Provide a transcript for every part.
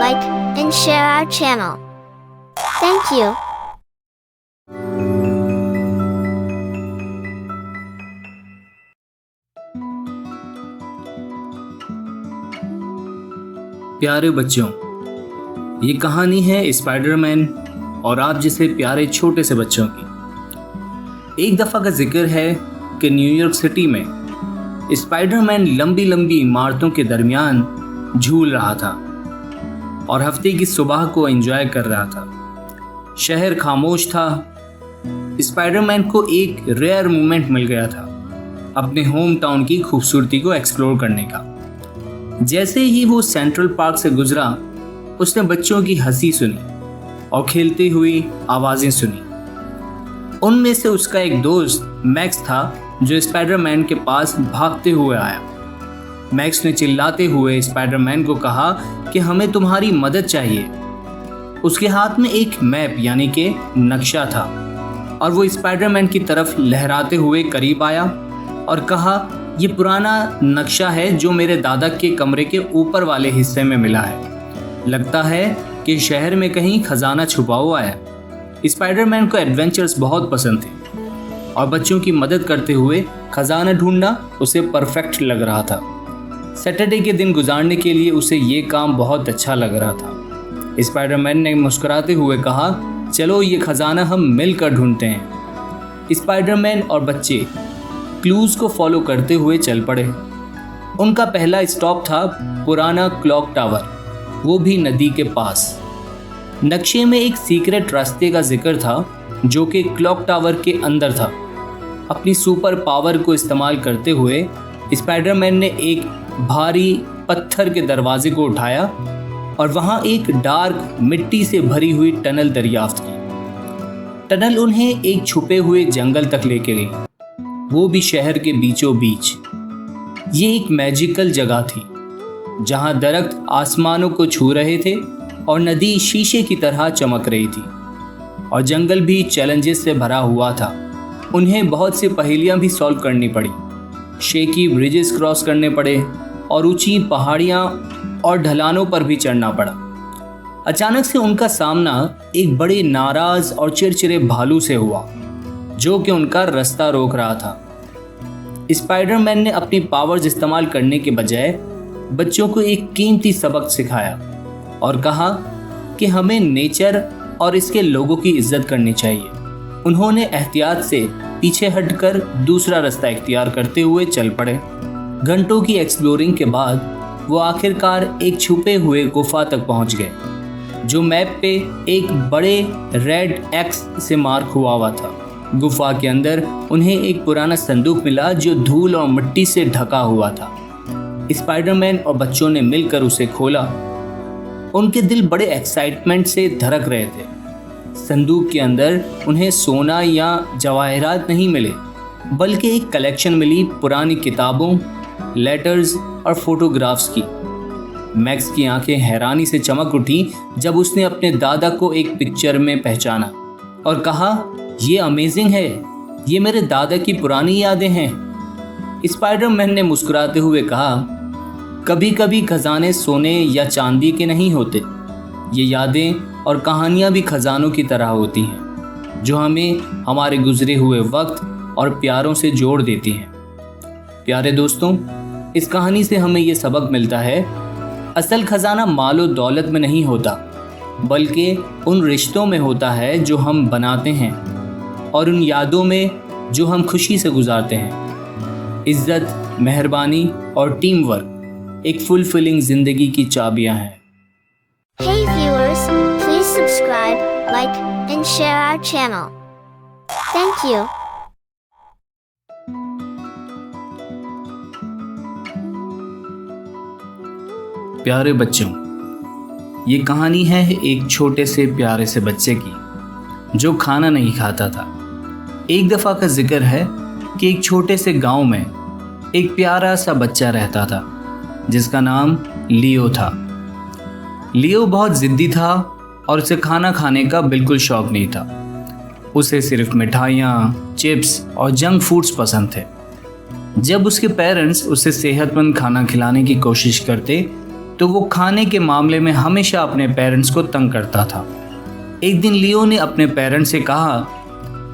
like, and share our channel. Thank you. प्यारे बच्चों, ये कहानी है स्पाइडरमैन और आप जैसे प्यारे छोटे से बच्चों की। एक दफ़ा का जिक्र है कि न्यूयॉर्क सिटी में स्पाइडरमैन लंबी लंबी इमारतों के दरमियान झूल रहा था और हफ्ते की सुबह को एंजॉय कर रहा था। शहर खामोश था। स्पाइडरमैन को एक रेयर मोमेंट मिल गया था अपने होम टाउन की खूबसूरती को एक्सप्लोर करने का। जैसे ही वो सेंट्रल पार्क से गुजरा, उसने बच्चों की हंसी सुनी और खेलती हुई आवाज़ें सुनी। उनमें से उसका एक दोस्त मैक्स था जो स्पाइडरमैन के पास भागते हुए आया। मैक्स ने चिल्लाते हुए स्पाइडरमैन को कहा कि हमें तुम्हारी मदद चाहिए। उसके हाथ में एक मैप यानी कि नक्शा था और वो स्पाइडरमैन की तरफ लहराते हुए करीब आया और कहा, ये पुराना नक्शा है जो मेरे दादा के कमरे के ऊपर वाले हिस्से में मिला है। लगता है कि शहर में कहीं खजाना छुपा हुआ है। स्पाइडरमैन को एडवेंचर्स बहुत पसंद थे और बच्चों की मदद करते हुए खजाना ढूंढना उसे परफेक्ट लग रहा था। सैटरडे के दिन गुजारने के लिए उसे ये काम बहुत अच्छा लग रहा था। स्पाइडरमैन ने मुस्कुराते हुए कहा, चलो ये खजाना हम मिलकर ढूंढते हैं। स्पाइडरमैन और बच्चे क्लूज़ को फॉलो करते हुए चल पड़े। उनका पहला स्टॉप था पुराना क्लॉक टावर, वो भी नदी के पास। नक्शे में एक सीक्रेट रास्ते का जिक्र था जो कि क्लॉक टावर के अंदर था। अपनी सुपर पावर को इस्तेमाल करते हुए स्पाइडरमैन ने एक भारी पत्थर के दरवाजे को उठाया और वहाँ एक डार्क मिट्टी से भरी हुई टनल दरियाफ्त की। टनल उन्हें एक छुपे हुए जंगल तक लेके गई, वो भी शहर के बीचों बीच। ये एक मैजिकल जगह थी जहां दरख्त आसमानों को छू रहे थे और नदी शीशे की तरह चमक रही थी और जंगल भी चैलेंजेस से भरा हुआ था। उन्हें बहुत सी पहेलियां भी सॉल्व करनी पड़ी, शेकी ब्रिजेस क्रॉस करने पड़े और ऊंची पहाड़ियां और ढलानों पर भी चढ़ना पड़ा। अचानक से उनका सामना एक बड़े नाराज और चिड़चिड़े भालू से हुआ जो कि उनका रास्ता रोक रहा था। स्पाइडरमैन ने अपनी पावर्स इस्तेमाल करने के बजाय बच्चों को एक कीमती सबक सिखाया और कहा कि हमें नेचर और इसके लोगों की इज्जत करनी चाहिए। उन्होंने एहतियात से पीछे हटकर दूसरा रास्ता इख्तियार करते हुए चल पड़े। घंटों की एक्सप्लोरिंग के बाद वो आखिरकार एक छुपे हुए गुफा तक पहुंच गए जो मैप पे एक बड़े रेड एक्स से मार्क हुआ था। गुफा के अंदर उन्हें एक पुराना संदूक मिला जो धूल और मिट्टी से ढका हुआ था। स्पाइडरमैन और बच्चों ने मिलकर उसे खोला। उनके दिल बड़े एक्साइटमेंट से धड़क रहे थे। संदूक के अंदर उन्हें सोना या जवाहरात नहीं मिले, बल्कि एक कलेक्शन मिली पुरानी किताबों, लेटर्स और फोटोग्राफ्स की। मैक्स की आंखें हैरानी से चमक उठी जब उसने अपने दादा को एक पिक्चर में पहचाना और कहा, ये अमेजिंग है, ये मेरे दादा की पुरानी यादें हैं। स्पाइडरमैन ने मुस्कुराते हुए कहा, कभी कभी खजाने सोने या चांदी के नहीं होते, ये यादें और कहानियाँ भी खजानों की तरह होती हैं जो हमें हमारे गुजरे हुए वक्त और प्यारों से जोड़ देती हैं। प्यारे दोस्तों, इस कहानी से हमें ये सबक मिलता है, असल खजाना मालो दौलत में नहीं होता, बल्कि उन रिश्तों में होता है जो हम बनाते हैं और उन यादों में जो हम खुशी से गुजारते हैं। इज्जत, मेहरबानी और टीम वर्क एक फुलफिलिंग जिंदगी की चाबियां हैं। Hey viewers, please subscribe, like, and share our channel. Thank you. प्यारे बच्चों, ये कहानी है एक छोटे से प्यारे से बच्चे की जो खाना नहीं खाता था। एक दफ़ा का जिक्र है कि एक छोटे से गांव में एक प्यारा सा बच्चा रहता था जिसका नाम लियो था। लियो बहुत ज़िद्दी था और उसे खाना खाने का बिल्कुल शौक़ नहीं था। उसे सिर्फ मिठाइयाँ, चिप्स और जंक फूड्स पसंद थे। जब उसके पेरेंट्स उसे सेहतमंद खाना खिलाने की कोशिश करते तो वो खाने के मामले में हमेशा अपने पेरेंट्स को तंग करता था। एक दिन लियो ने अपने पेरेंट्स से कहा,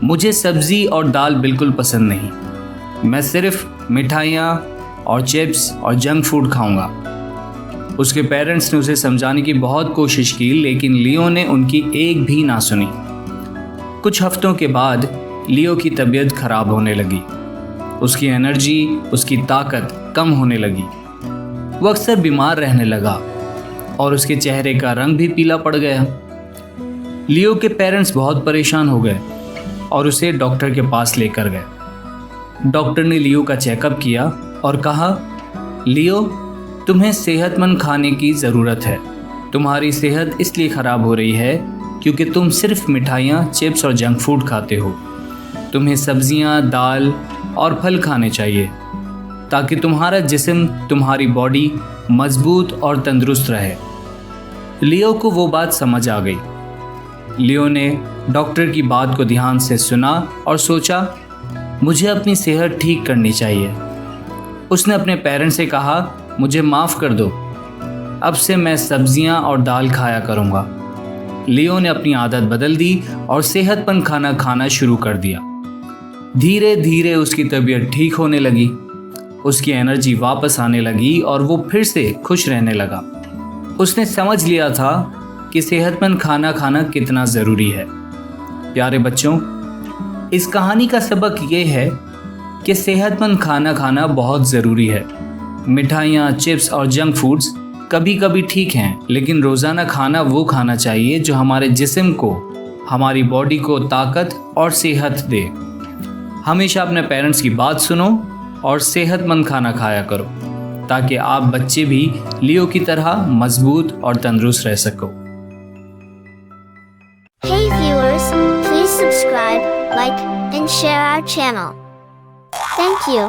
मुझे सब्ज़ी और दाल बिल्कुल पसंद नहीं, मैं सिर्फ मिठाइयाँ और चिप्स और जंक फूड खाऊंगा। उसके पेरेंट्स ने उसे समझाने की बहुत कोशिश की, लेकिन लियो ने उनकी एक भी ना सुनी। कुछ हफ्तों के बाद लियो की तबीयत खराब होने लगी। उसकी एनर्जी, उसकी ताकत कम होने लगी। वो अक्सर बीमार रहने लगा और उसके चेहरे का रंग भी पीला पड़ गया। लियो के पेरेंट्स बहुत परेशान हो गए और उसे डॉक्टर के पास लेकर गए। डॉक्टर ने लियो का चेकअप किया और कहा, लियो, तुम्हें सेहतमंद खाने की ज़रूरत है। तुम्हारी सेहत इसलिए ख़राब हो रही है क्योंकि तुम सिर्फ मिठाइयाँ, चिप्स और जंक फूड खाते हो। तुम्हें सब्जियाँ, दाल और फल खाने चाहिए ताकि तुम्हारा जिस्म, तुम्हारी बॉडी मजबूत और तंदुरुस्त रहे। लियो को वो बात समझ आ गई। लियो ने डॉक्टर की बात को ध्यान से सुना और सोचा, मुझे अपनी सेहत ठीक करनी चाहिए। उसने अपने पेरेंट्स से कहा, मुझे माफ़ कर दो, अब से मैं सब्जियां और दाल खाया करूंगा। लियो ने अपनी आदत बदल दी और सेहतमंद खाना खाना शुरू कर दिया। धीरे धीरे उसकी तबीयत ठीक होने लगी, उसकी एनर्जी वापस आने लगी और वो फिर से खुश रहने लगा। उसने समझ लिया था कि सेहतमंद खाना खाना कितना ज़रूरी है। प्यारे बच्चों, इस कहानी का सबक ये है कि सेहतमंद खाना खाना बहुत ज़रूरी है। मिठाइयाँ, चिप्स और जंक फूड्स कभी कभी ठीक हैं, लेकिन रोज़ाना खाना वो खाना चाहिए जो हमारे जिस्म को, हमारी बॉडी को ताकत और सेहत दे। हमेशा अपने पेरेंट्स की बात सुनो और सेहतमंद खाना खाया करो ताकि आप बच्चे भी लियो की तरह मजबूत और तंदुरुस्त रह सको। Hey viewers, please subscribe, like, and share our channel. Thank you.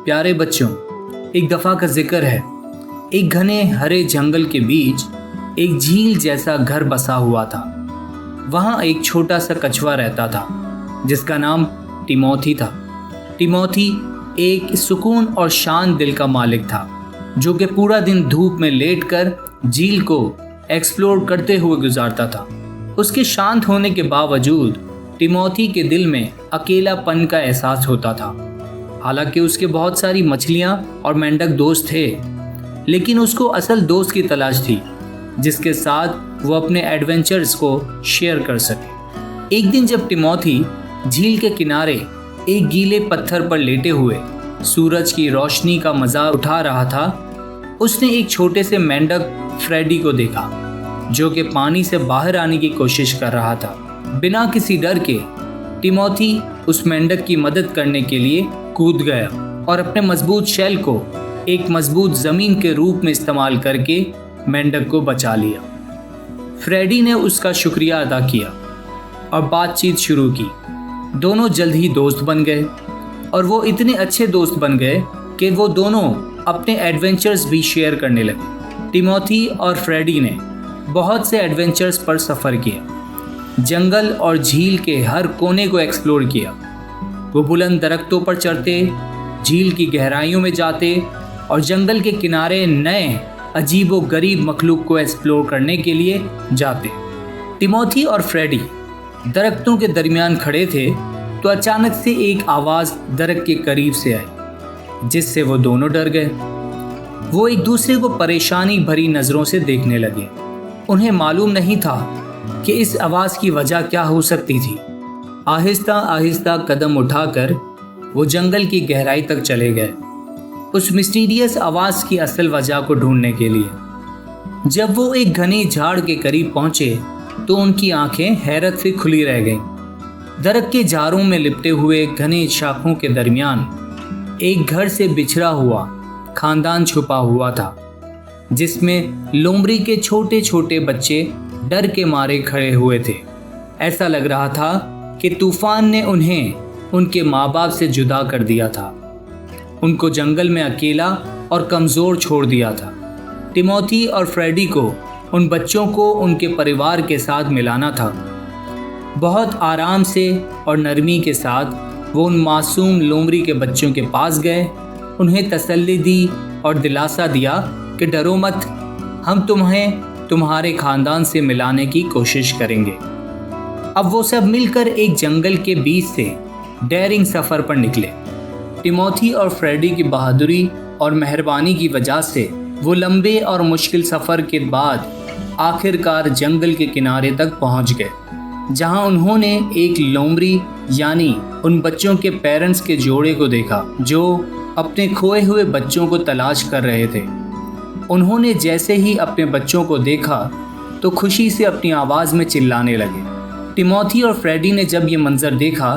प्यारे बच्चों, एक दफ़ा का जिक्र है। एक घने हरे जंगल के बीच एक झील जैसा घर बसा हुआ था। वहाँ एक छोटा सा कछुआ रहता था जिसका नाम टिमोथी था। टिमोथी एक सुकून और शांत दिल का मालिक था जो कि पूरा दिन धूप में लेटकर झील को एक्सप्लोर करते हुए गुजारता था। उसके शांत होने के बावजूद टिमोथी के दिल में अकेलापन का एहसास होता था। हालांकि उसके बहुत सारी मछलियाँ और मेंढक दोस्त थे, लेकिन उसको असल दोस्त की तलाश थी जिसके साथ वो अपने एडवेंचर्स को शेयर कर सके। एक दिन जब टिमोथी झील के किनारे एक गीले पत्थर पर लेटे हुए सूरज की रोशनी का मज़ा उठा रहा था, उसने एक छोटे से मेंढक फ्रेडी को देखा जो कि पानी से बाहर आने की कोशिश कर रहा था। बिना किसी डर के टिमोथी उस मेंढक की मदद करने के लिए कूद गया और अपने मजबूत शैल को एक मजबूत ज़मीन के रूप में इस्तेमाल करके मेंढक को बचा लिया। फ्रेडी ने उसका शुक्रिया अदा किया और बातचीत शुरू की। दोनों जल्द ही दोस्त बन गए और वो इतने अच्छे दोस्त बन गए कि वो दोनों अपने एडवेंचर्स भी शेयर करने लगे। टिमोथी और फ्रेडी ने बहुत से एडवेंचर्स पर सफ़र किया, जंगल और झील के हर कोने को एक्सप्लोर किया। वो बुलंद दरख्तों पर चढ़ते, झील की गहराइयों में जाते और जंगल के किनारे नए अजीबो गरीब मखलूक को एक्सप्लोर करने के लिए जाते। टिमोथी और फ्रेडी दरख्तों के दरमियान खड़े थे तो अचानक से एक आवाज़ दरख्त के करीब से आई जिससे वो दोनों डर गए। वो एक दूसरे को परेशानी भरी नज़रों से देखने लगे। उन्हें मालूम नहीं था कि इस आवाज़ की वजह क्या हो सकती थी। आहिस्ता आहिस्ता कदम उठाकर वो जंगल की गहराई तक चले गए उस मिस्टीरियस आवाज़ की असल वजह को ढूंढने के लिए। जब वो एक घने झाड़ के करीब पहुंचे तो उनकी आंखें हैरत से खुली रह गईं। दरख्त के झाड़ों में लिपटे हुए घने शाखों के दरमियान एक घर से बिछड़ा हुआ खानदान छुपा हुआ था जिसमें लोमड़ी के छोटे छोटे बच्चे डर के मारे खड़े हुए थे। ऐसा लग रहा था कि तूफान ने उन्हें उनके माँ बाप से जुदा कर दिया था, उनको जंगल में अकेला और कमज़ोर छोड़ दिया था। टिमोथी और फ्रेडी को उन बच्चों को उनके परिवार के साथ मिलाना था। बहुत आराम से और नरमी के साथ वो उन मासूम लोमड़ी के बच्चों के पास गए, उन्हें तसल्ली दी और दिलासा दिया कि डरो मत, हम तुम्हें तुम्हारे खानदान से मिलाने की कोशिश करेंगे। अब वो सब मिलकर एक जंगल के बीच से डेयरिंग सफ़र पर निकले। टिमोथी और फ्रेडी की बहादुरी और मेहरबानी की वजह से वो लंबे और मुश्किल सफ़र के बाद आखिरकार जंगल के किनारे तक पहुंच गए, जहां उन्होंने एक लोमड़ी यानी उन बच्चों के पेरेंट्स के जोड़े को देखा जो अपने खोए हुए बच्चों को तलाश कर रहे थे। उन्होंने जैसे ही अपने बच्चों को देखा तो खुशी से अपनी आवाज़ में चिल्लाने लगे। टिमोथी और फ्रेडी ने जब ये मंजर देखा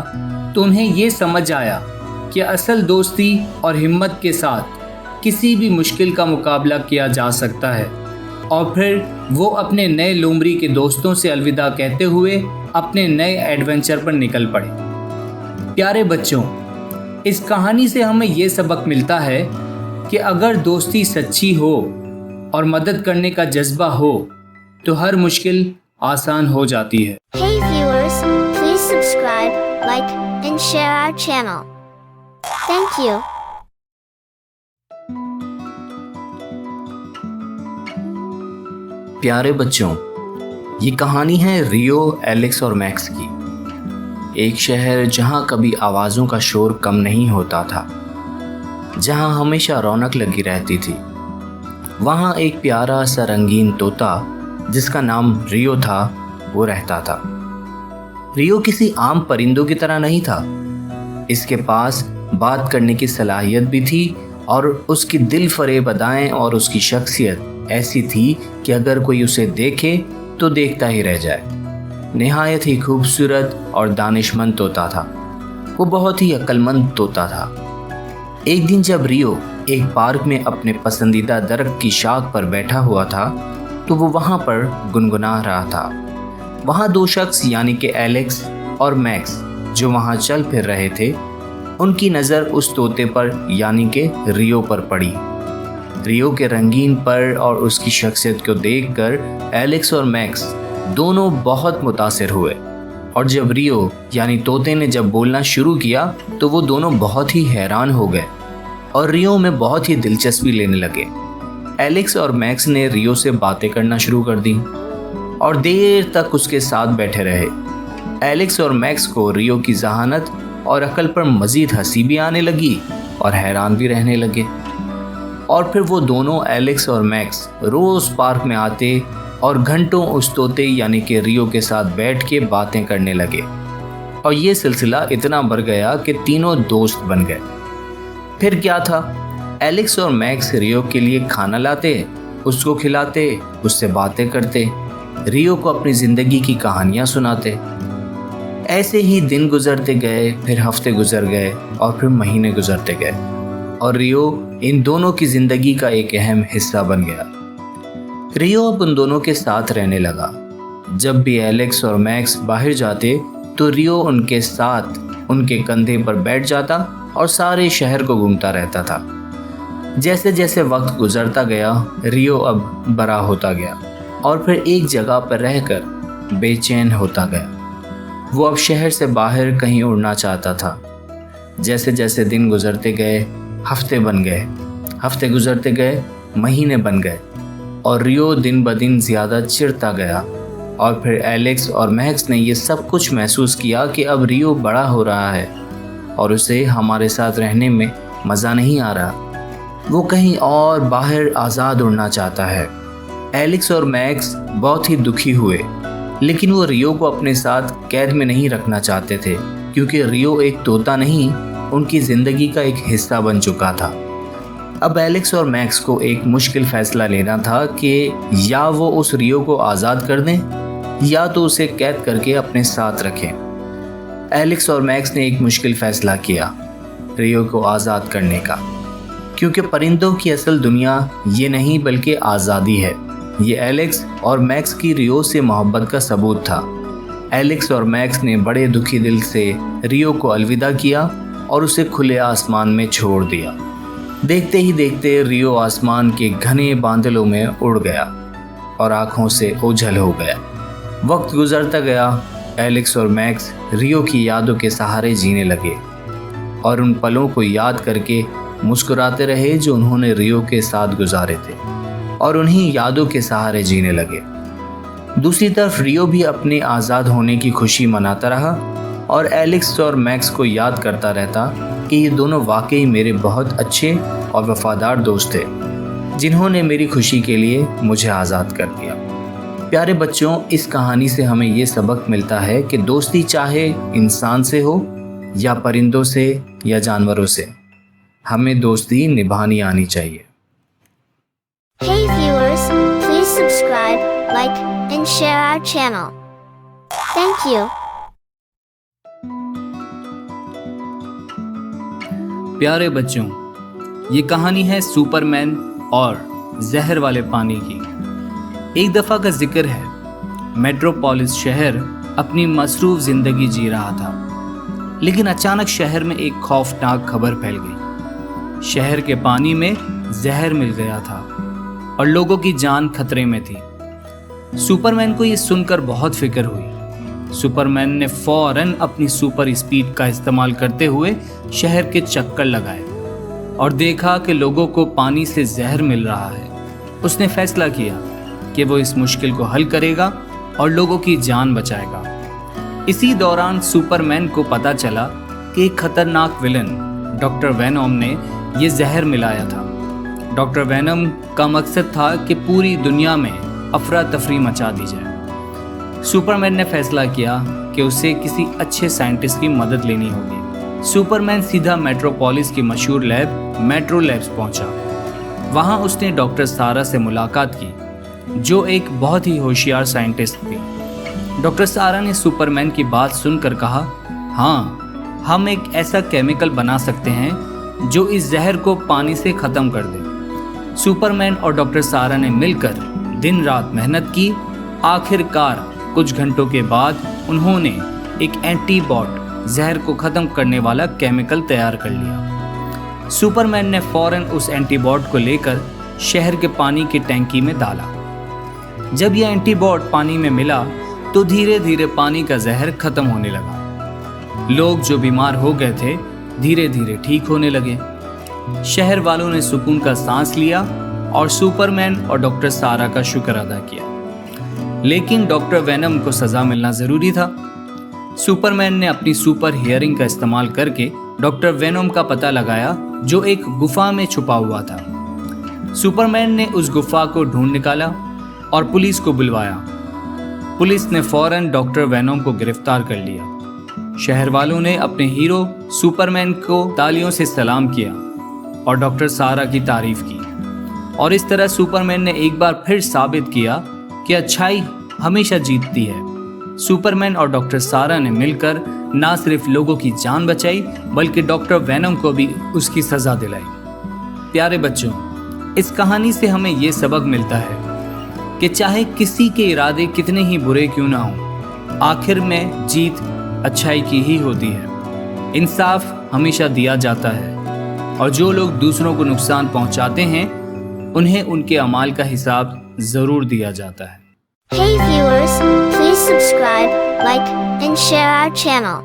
तो उन्हें ये समझ आया कि असल दोस्ती और हिम्मत के साथ किसी भी मुश्किल का मुकाबला किया जा सकता है। और फिर वो अपने नए लोमड़ी के दोस्तों से अलविदा कहते हुए अपने नए एडवेंचर पर निकल पड़े। प्यारे बच्चों, इस कहानी से हमें ये सबक मिलता है कि अगर दोस्ती सच्ची हो और मदद करने का जज्बा हो तो हर मुश्किल आसान हो जाती है। Hey viewers, please subscribe, like, and share our channel. Thank you. प्यारे बच्चों, ये कहानी है रियो, एलेक्स और मैक्स की। एक शहर जहाँ कभी आवाज़ों का शोर कम नहीं होता था, जहाँ हमेशा रौनक लगी रहती थी। वहाँ एक प्यारा सा रंगीन तोता जिसका नाम रियो था, वो रहता था। रियो किसी आम परिंदों की तरह नहीं था। इसके पास बात करने की सलाहियत भी थी और उसकी दिल फरेब अदाएं और उसकी शख्सियत ऐसी थी कि अगर कोई उसे देखे तो देखता ही रह जाए। निहायत ही खूबसूरत और दानिशमंद तोता था। वो बहुत ही अक्लमंद तोता था। एक दिन जब रियो एक पार्क में अपने पसंदीदा दरख्त की शाख पर बैठा हुआ था तो वो वहाँ पर गुनगुना रहा था। वहाँ दो शख्स यानी कि एलेक्स और मैक्स जो वहाँ चल फिर रहे थे, उनकी नज़र उस तोते पर यानी कि रियो पर पड़ी। रियो के रंगीन पर और उसकी शख्सियत को देखकर एलेक्स और मैक्स दोनों बहुत मुतासिर हुए। और जब रियो यानी तोते ने जब बोलना शुरू किया तो वो दोनों बहुत ही हैरान हो गए और रियो में बहुत ही दिलचस्पी लेने लगे। एलेक्स और मैक्स ने रियो से बातें करना शुरू कर दी और देर तक उसके साथ बैठे रहे। एलेक्स और मैक्स को रियो की जहानत और अकल पर मज़ीद हंसी भी आने लगी और हैरान भी रहने लगे। और फिर वो दोनों एलेक्स और मैक्स रोज़ पार्क में आते और घंटों उस तोते यानी कि रियो के साथ बैठ के बातें करने लगे। और ये सिलसिला इतना बढ़ गया कि तीनों दोस्त बन गए। फिर क्या था, एलेक्स और मैक्स रियो के लिए खाना लाते, उसको खिलाते, उससे बातें करते, रियो को अपनी ज़िंदगी की कहानियाँ सुनाते। ऐसे ही दिन गुजरते गए, फिर हफ्ते गुजर गए और फिर महीने गुजरते गए और रियो इन दोनों की ज़िंदगी का एक अहम हिस्सा बन गया। रियो अब उन दोनों के साथ रहने लगा। जब भी एलेक्स और मैक्स बाहर जाते तो रियो उनके साथ उनके कंधे पर बैठ जाता और सारे शहर को घूमता रहता था। जैसे जैसे वक्त गुजरता गया, रियो अब बड़ा होता गया और फिर एक जगह पर रहकर बेचैन होता गया। वो अब शहर से बाहर कहीं उड़ना चाहता था। जैसे जैसे दिन गुजरते गए, हफ्ते बन गए, हफ्ते गुजरते गए, महीने बन गए और रियो दिन ब दिन ज़्यादा चिढ़ता गया। और फिर एलेक्स और मैक्स ने ये सब कुछ महसूस किया कि अब रियो बड़ा हो रहा है और उसे हमारे साथ रहने में मज़ा नहीं आ रहा। वो कहीं और बाहर आज़ाद उड़ना चाहता है। एलेक्स और मैक्स बहुत ही दुखी हुए, लेकिन वो रियो को अपने साथ कैद में नहीं रखना चाहते थे क्योंकि रियो एक तोता नहीं, उनकी ज़िंदगी का एक हिस्सा बन चुका था। अब एलेक्स और मैक्स को एक मुश्किल फ़ैसला लेना था कि या वो उस रियो को आज़ाद कर दें या तो उसे कैद करके अपने साथ रखें। एलेक्स और मैक्स ने एक मुश्किल फ़ैसला किया, रियो को आज़ाद करने का, क्योंकि परिंदों की असल दुनिया ये नहीं बल्कि आज़ादी है। ये एलेक्स और मैक्स की रियो से मोहब्बत का सबूत था। एलेक्स और मैक्स ने बड़े दुखी दिल से रियो को अलविदा किया और उसे खुले आसमान में छोड़ दिया। देखते ही देखते रियो आसमान के घने बादलों में उड़ गया और आँखों से ओझल हो गया। वक्त गुजरता गया, एलेक्स और मैक्स रियो की यादों के सहारे जीने लगे। और उन पलों को याद करके मुस्कुराते रहे जो उन्होंने रियो के साथ गुजारे थे और उन्हीं यादों के सहारे जीने लगे। दूसरी तरफ रियो भी अपने आज़ाद होने की खुशी मनाता रहा और एलेक्स और मैक्स को याद करता रहता कि ये दोनों वाकई मेरे बहुत अच्छे और वफादार दोस्त थे जिन्होंने मेरी खुशी के लिए मुझे आज़ाद कर दिया। प्यारे बच्चों, इस कहानी से हमें ये सबक मिलता है कि दोस्ती चाहे इंसान से हो या परिंदों से या जानवरों से, हमें दोस्ती निभानी आनी चाहिए। Hey viewers, please subscribe, like, and share our channel. Thank you. प्यारे बच्चों, ये कहानी है सुपरमैन और जहर वाले पानी की। एक दफ़ा का जिक्र है, मेट्रोपोलिस शहर अपनी मसरूफ ज़िंदगी जी रहा था, लेकिन अचानक शहर में एक खौफनाक खबर फैल गई। शहर के पानी में जहर मिल गया था और लोगों की जान खतरे में थी। सुपरमैन को ये सुनकर बहुत फिक्र हुई। सुपरमैन ने फौरन अपनी सुपर स्पीड का इस्तेमाल करते हुए शहर के चक्कर लगाए और देखा कि लोगों को पानी से जहर मिल रहा है। उसने फैसला किया कि वो इस मुश्किल को हल करेगा और लोगों की जान बचाएगा। इसी दौरान सुपरमैन को पता चला कि एक खतरनाक विलन डॉक्टर वेनोम ने ये जहर मिलाया था। डॉक्टर वेनोम का मकसद था कि पूरी दुनिया में अफरा तफरी मचा दी जाए। सुपरमैन ने फैसला किया कि उसे किसी अच्छे साइंटिस्ट की मदद लेनी होगी। सुपरमैन सीधा मेट्रोपोलिस की मशहूर लैब मेट्रो लैब्स पहुंचा। वहां उसने डॉक्टर सारा से मुलाकात की, जो एक बहुत ही होशियार साइंटिस्ट थी। डॉक्टर सारा ने सुपरमैन की बात सुनकर कहा, हाँ, हम एक ऐसा केमिकल बना सकते हैं जो इस जहर को पानी से ख़त्म कर दे। सुपरमैन और डॉक्टर सारा ने मिलकर दिन रात मेहनत की। आखिरकार कुछ घंटों के बाद उन्होंने एक एंटीबॉट जहर को ख़त्म करने वाला केमिकल तैयार कर लिया। सुपरमैन ने फौरन उस एंटीबॉट को लेकर शहर के पानी की टैंकी में डाला। जब यह एंटीबॉट पानी में मिला तो धीरे धीरे पानी का जहर खत्म होने लगा। लोग जो बीमार हो गए थे धीरे धीरे ठीक होने लगे। शहर वालों ने सुकून का सांस लिया और सुपरमैन और डॉक्टर सारा का शुक्र अदा किया। लेकिन डॉक्टर वेनम को सजा मिलना जरूरी था। सुपरमैन ने अपनी सुपर हियरिंग का इस्तेमाल करके डॉक्टर वेनम का पता लगाया, जो एक गुफा में छुपा हुआ था। सुपरमैन ने उस गुफा को ढूंढ निकाला और पुलिस को बुलवाया। पुलिस ने फौरन डॉक्टर वेनम को गिरफ्तार कर लिया। शहर वालों ने अपने हीरो सुपरमैन को तालियों से सलाम किया और डॉक्टर सारा की तारीफ की। और इस तरह सुपरमैन ने एक बार फिर साबित किया कि अच्छाई हमेशा जीतती है। सुपरमैन और डॉक्टर सारा ने मिलकर ना सिर्फ लोगों की जान बचाई, बल्कि डॉक्टर वेनम को भी उसकी सजा दिलाई। प्यारे बच्चों, इस कहानी से हमें ये सबक मिलता है कि चाहे किसी के इरादे कितने ही बुरे क्यों ना हों, आखिर में जीत अच्छाई की ही होती है। इंसाफ हमेशा दिया जाता है और जो लोग दूसरों को नुकसान पहुंचाते हैं उन्हें उनके अमाल का हिसाब जरूर दिया जाता है। Hey viewers, please subscribe, like, and share our channel.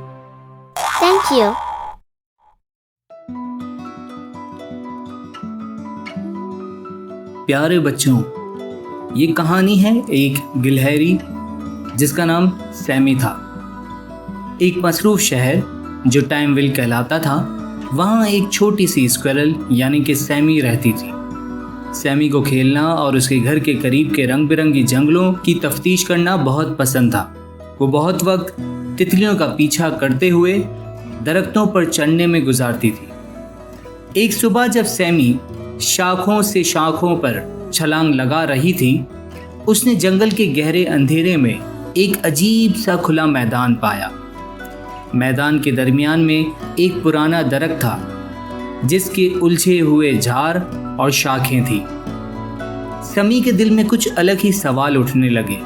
Thank you. प्यारे बच्चों, ये कहानी है एक गिलहरी जिसका नाम सैमी था। एक मसरूफ शहर जो टाइमविल कहलाता था, वहाँ एक छोटी सी स्क्विरल यानी कि सैमी रहती थी। सैमी को खेलना और उसके घर के करीब के रंग बिरंगी जंगलों की तफ्तीश करना बहुत पसंद था। वो बहुत वक्त तितलियों का पीछा करते हुए दरख्तों पर चढ़ने में गुजारती थी। एक सुबह जब सैमी शाखों से शाखों पर छलांग लगा रही थी, उसने जंगल के गहरे अंधेरे में एक अजीब सा खुला मैदान पाया। मैदान के दरमियान में एक पुराना दरख्त था जिसके उलझे हुए झाड़ और शाखें थी। सैमी के दिल में कुछ अलग ही सवाल उठने लगे,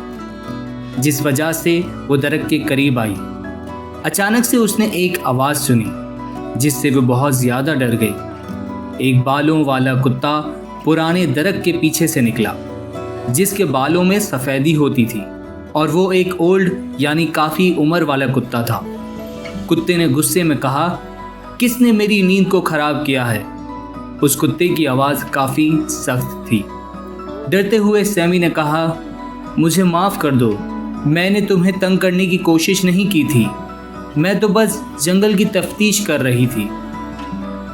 जिस वजह से वो दरख्त के करीब आई। अचानक से उसने एक आवाज़ सुनी जिससे वो बहुत ज़्यादा डर गई। एक बालों वाला कुत्ता पुराने दरख्त के पीछे से निकला, जिसके बालों में सफ़ेदी होती थी और वो एक ओल्ड यानी काफ़ी उम्र वाला कुत्ता था। कुत्ते ने गुस्से में कहा, किसने मेरी नींद को खराब किया है? उस कुत्ते की आवाज़ काफ़ी सख्त थी। डरते हुए सैमी ने कहा, मुझे माफ़ कर दो, मैंने तुम्हें तंग करने की कोशिश नहीं की थी, मैं तो बस जंगल की तफ्तीश कर रही थी।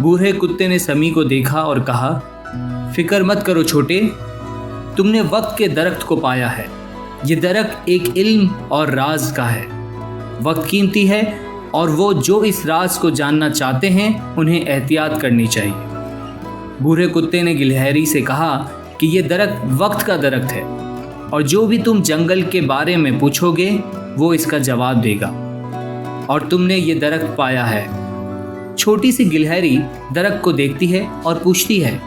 बूढ़े कुत्ते ने समी को देखा और कहा, फिक्र मत करो छोटे, तुमने वक्त के दरख्त को पाया है। ये दरख्त एक इल्म और राज का है। वक्त कीमती है और वो जो इस राज को जानना चाहते हैं उन्हें एहतियात करनी चाहिए। बूढ़े कुत्ते ने गिलहरी से कहा कि ये दरख्त वक्त का दरख्त है और जो भी तुम जंगल के बारे में पूछोगे वो इसका जवाब देगा, और तुमने ये दरख्त पाया है। छोटी सी गिलहरी दरख्त को देखती है और पूछती है,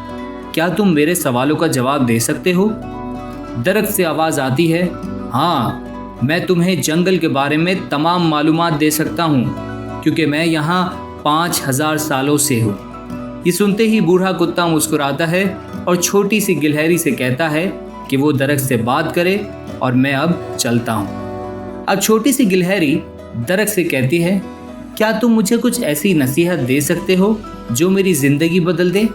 क्या तुम मेरे सवालों का जवाब दे सकते हो? दरख्त से आवाज़ आती है, हाँ, मैं तुम्हें जंगल के बारे में तमाम मालूमात दे सकता हूँ क्योंकि मैं यहाँ 5000 सालों से हूँ। ये सुनते ही बूढ़ा कुत्ता मुस्कुराता है और छोटी सी गिलहरी से कहता है कि वो दरख्त से बात करे और मैं अब चलता हूँ। अब छोटी सी गिलहरी दरख्त से कहती है, क्या तुम मुझे कुछ ऐसी नसीहत दे सकते हो जो मेरी ज़िंदगी बदल दे?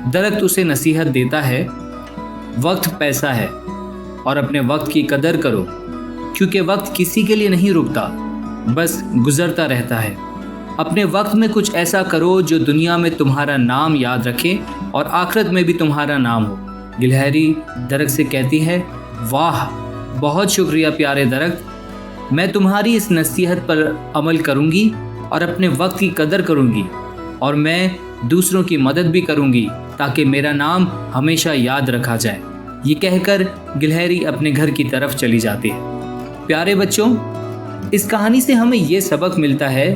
दरख्त उसे नसीहत देता है, वक्त पैसा है और अपने वक्त की कदर करो क्योंकि वक्त किसी के लिए नहीं रुकता, बस गुजरता रहता है। अपने वक्त में कुछ ऐसा करो जो दुनिया में तुम्हारा नाम याद रखे और आखिरत में भी तुम्हारा नाम हो। गिलहरी दरख्त से कहती है, वाह, बहुत शुक्रिया प्यारे दरख्त, मैं तुम्हारी इस नसीहत पर अमल करूंगी और अपने वक्त की कदर करूंगी और मैं दूसरों की मदद भी करूंगी ताकि मेरा नाम हमेशा याद रखा जाए। ये कहकर गिलहरी अपने घर की तरफ चली जाती है। प्यारे बच्चों, इस कहानी से हमें ये सबक मिलता है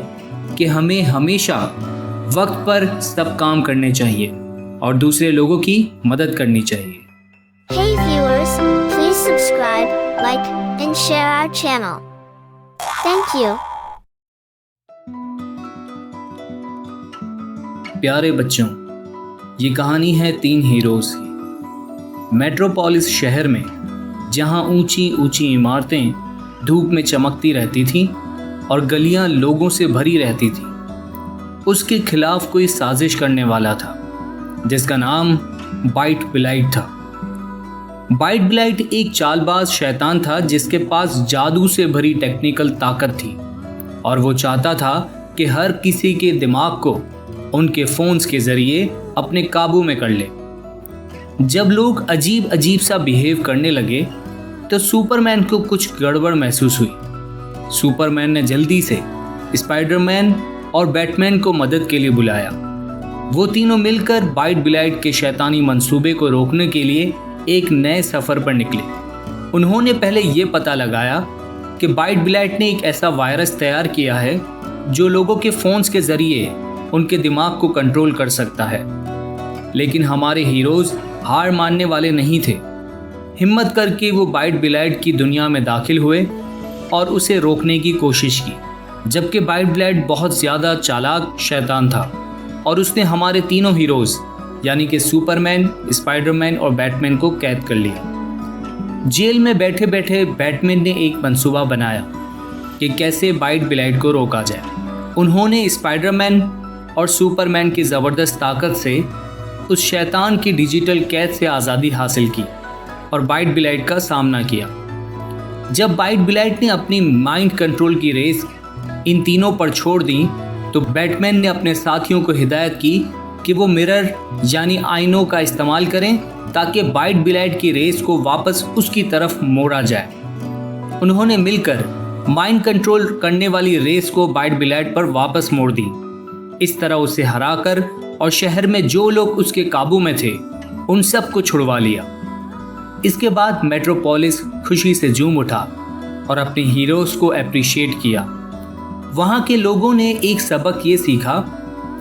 कि हमें हमेशा वक्त पर सब काम करने चाहिए और दूसरे लोगों की मदद करनी चाहिए। Hey viewers, please subscribe, like, and share our channel. Thank you. प्यारे बच्चों, ये कहानी है 3 हीरोज़ की। मेट्रोपोलिस शहर में जहाँ ऊंची ऊंची इमारतें धूप में चमकती रहती थीं और गलियां लोगों से भरी रहती थीं, उसके खिलाफ कोई साजिश करने वाला था जिसका नाम बाइट ब्लाइट था। बाइट ब्लाइट एक चालबाज शैतान था जिसके पास जादू से भरी टेक्निकल ताकत थी और वो चाहता था कि हर किसी के दिमाग को उनके फ़ोन्स के ज़रिए अपने काबू में कर ले। जब लोग अजीब अजीब सा बिहेव करने लगे तो सुपरमैन को कुछ गड़बड़ महसूस हुई। सुपरमैन ने जल्दी से स्पाइडरमैन और बैटमैन को मदद के लिए बुलाया। वो तीनों मिलकर बाइट ब्लाइट के शैतानी मंसूबे को रोकने के लिए एक नए सफ़र पर निकले। उन्होंने पहले ये पता लगाया कि बाइट ब्लाइट ने एक ऐसा वायरस तैयार किया है जो लोगों के फ़ोन्स के ज़रिए उनके दिमाग को कंट्रोल कर सकता है। लेकिन हमारे हीरोज़ हार मानने वाले नहीं थे। हिम्मत करके वो बाइट ब्लाइट की दुनिया में दाखिल हुए और उसे रोकने की कोशिश की, जबकि बाइट ब्लाइट बहुत ज़्यादा चालाक शैतान था और उसने हमारे तीनों हीरोज़ यानी कि सुपरमैन, स्पाइडरमैन और बैटमैन को कैद कर लिया। जेल में बैठे बैठे बैटमैन ने एक मंसूबा बनाया कि कैसे बाइट ब्लाइट को रोका जाए। उन्होंने स्पाइडरमैन और सुपरमैन की ज़बरदस्त ताकत से उस शैतान की डिजिटल कैद से आज़ादी हासिल की और बाइट ब्लाइट का सामना किया। जब बाइट ब्लाइट ने अपनी माइंड कंट्रोल की रेस इन तीनों पर छोड़ दी तो बैटमैन ने अपने साथियों को हिदायत की कि वो मिरर यानी आईनों का इस्तेमाल करें ताकि बाइट ब्लाइट की रेस को वापस उसकी तरफ मोड़ा जाए। उन्होंने मिलकर माइंड कंट्रोल करने वाली रेस को बाइट ब्लाइट पर वापस मोड़ दी। इस तरह उसे हराकर और शहर में जो लोग उसके काबू में थे उन सब को छुड़वा लिया। इसके बाद मेट्रोपोलिस खुशी से झूम उठा और अपने हीरोज़ को अप्रिशिएट किया। वहाँ के लोगों ने एक सबक ये सीखा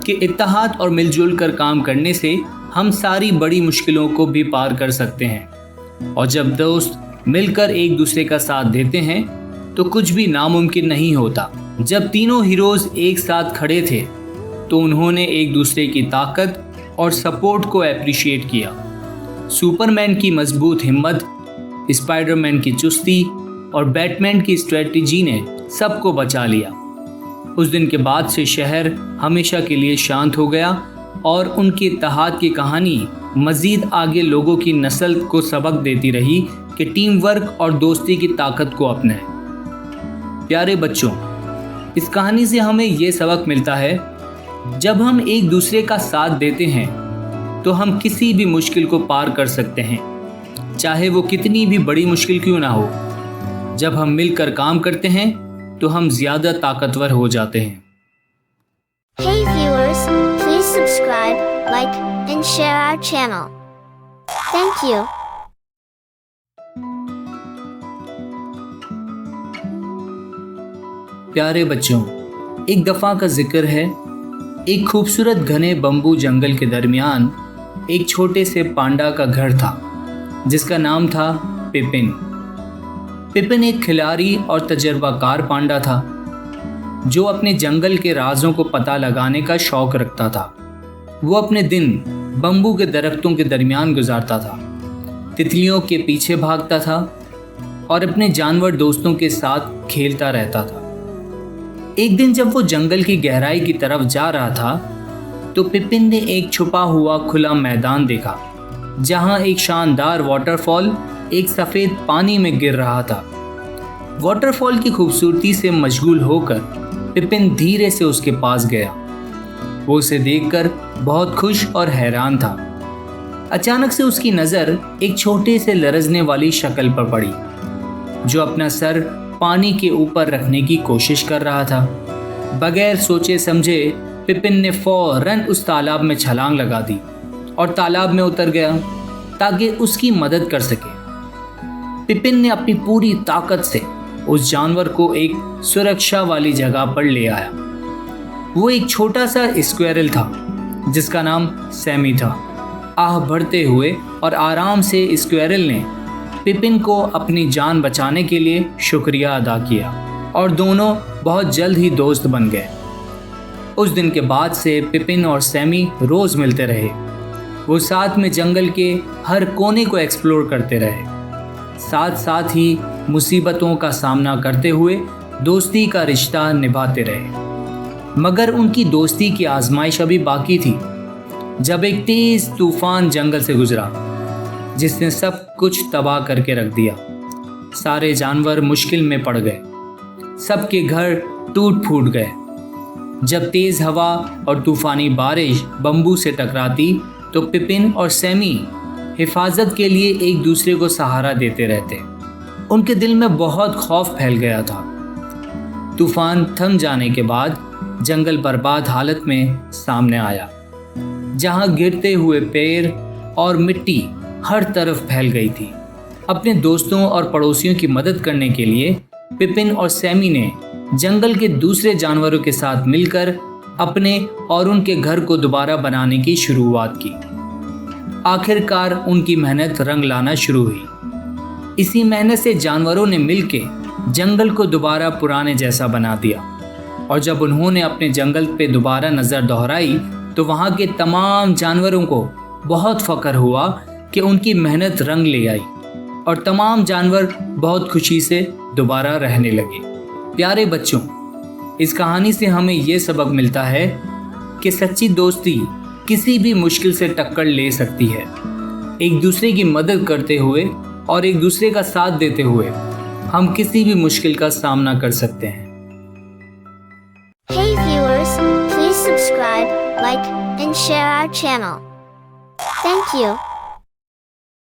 कि इत्तेहाद और मिलजुल कर काम करने से हम सारी बड़ी मुश्किलों को भी पार कर सकते हैं और जब दोस्त मिलकर एक दूसरे का साथ देते हैं तो कुछ भी नामुमकिन नहीं होता। जब तीनों हीरोज़ एक साथ खड़े थे तो उन्होंने एक दूसरे की ताकत और सपोर्ट को अप्रिशिएट किया। सुपरमैन की मजबूत हिम्मत, स्पाइडरमैन की चुस्ती और बैटमैन की स्ट्रेटजी ने सबको बचा लिया। उस दिन के बाद से शहर हमेशा के लिए शांत हो गया और उनके इत्तेहाद की कहानी मज़ीद आगे लोगों की नस्ल को सबक देती रही कि टीम वर्क और दोस्ती की ताकत को अपनाएं। प्यारे बच्चों, इस कहानी से हमें ये सबक मिलता है, जब हम एक दूसरे का साथ देते हैं तो हम किसी भी मुश्किल को पार कर सकते हैं, चाहे वो कितनी भी बड़ी मुश्किल क्यों ना हो। जब हम मिलकर काम करते हैं तो हम ज़्यादा ताकतवर हो जाते हैं। Hey viewers, please subscribe, like, and share our channel. Thank you. प्यारे बच्चों, एक दफ़ा का जिक्र है, एक खूबसूरत घने बम्बू जंगल के दरमियान एक छोटे से पांडा का घर था जिसका नाम था पिपिन। पिपिन एक खिलाड़ी और तजर्बाकार पांडा था जो अपने जंगल के राजों को पता लगाने का शौक रखता था। वो अपने दिन बम्बू के दरख्तों के दरमियान गुजारता था, तितलियों के पीछे भागता था और अपने जानवर दोस्तों के साथ खेलता रहता था। एक दिन जब वो जंगल की गहराई की तरफ जा रहा था तो पिपिन ने एक छुपा हुआ खुला मैदान देखा जहां एक शानदार वाटरफॉल एक सफ़ेद पानी में गिर रहा था। वाटरफॉल की खूबसूरती से मशगूल होकर पिपिन धीरे से उसके पास गया। वो उसे देखकर बहुत खुश और हैरान था। अचानक से उसकी नज़र एक छोटे से लरजने वाली शक्ल पर पड़ी जो अपना सर पानी के ऊपर रखने की कोशिश कर रहा था। बगैर सोचे समझे पिपिन ने फौरन उस तालाब में छलांग लगा दी और तालाब में उतर गया ताकि उसकी मदद कर सके। पिपिन ने अपनी पूरी ताकत से उस जानवर को एक सुरक्षा वाली जगह पर ले आया। वो एक छोटा सा स्क्वेरल था जिसका नाम सैमी था। आह भरते हुए और आराम से स्क्वेरल ने पिपिन को अपनी जान बचाने के लिए शुक्रिया अदा किया और दोनों बहुत जल्द ही दोस्त बन गए। उस दिन के बाद से पिपिन और सैमी रोज़ मिलते रहे। वो साथ में जंगल के हर कोने को एक्सप्लोर करते रहे, साथ साथ ही मुसीबतों का सामना करते हुए दोस्ती का रिश्ता निभाते रहे। मगर उनकी दोस्ती की आजमाइश अभी बाकी थी जब एक तेज़ तूफान जंगल से गुजरा जिसने सब कुछ तबाह करके रख दिया। सारे जानवर मुश्किल में पड़ गए, सबके घर टूट फूट गए। जब तेज़ हवा और तूफ़ानी बारिश बम्बू से टकराती तो पिपिन और सैमी हिफाजत के लिए एक दूसरे को सहारा देते रहते। उनके दिल में बहुत खौफ फैल गया था। तूफान थम जाने के बाद जंगल बर्बाद हालत में सामने आया, जहां गिरते हुए पेड़ और मिट्टी हर तरफ फैल गई थी। अपने दोस्तों और पड़ोसियों की मदद करने के लिए पिपिन और सैमी ने जंगल के दूसरे जानवरों के साथ मिलकर अपने और उनके घर को दोबारा बनाने की शुरुआत की। आखिरकार उनकी मेहनत रंग लाना शुरू हुई। इसी मेहनत से जानवरों ने मिलकर जंगल को दोबारा पुराने जैसा बना दिया और जब उन्होंने अपने जंगल पे दोबारा नज़र दोहराई तो वहाँ के तमाम जानवरों को बहुत फ़ख्र हुआ कि उनकी मेहनत रंग ले आई और तमाम जानवर बहुत खुशी से दोबारा रहने लगे। प्यारे बच्चों, इस कहानी से हमें ये सबक मिलता है कि सच्ची दोस्ती किसी भी मुश्किल से टक्कर ले सकती है। एक दूसरे की मदद करते हुए और एक दूसरे का साथ देते हुए हम किसी भी मुश्किल का सामना कर सकते हैं। Hey viewers, please subscribe, like, and share our channel. Thank you.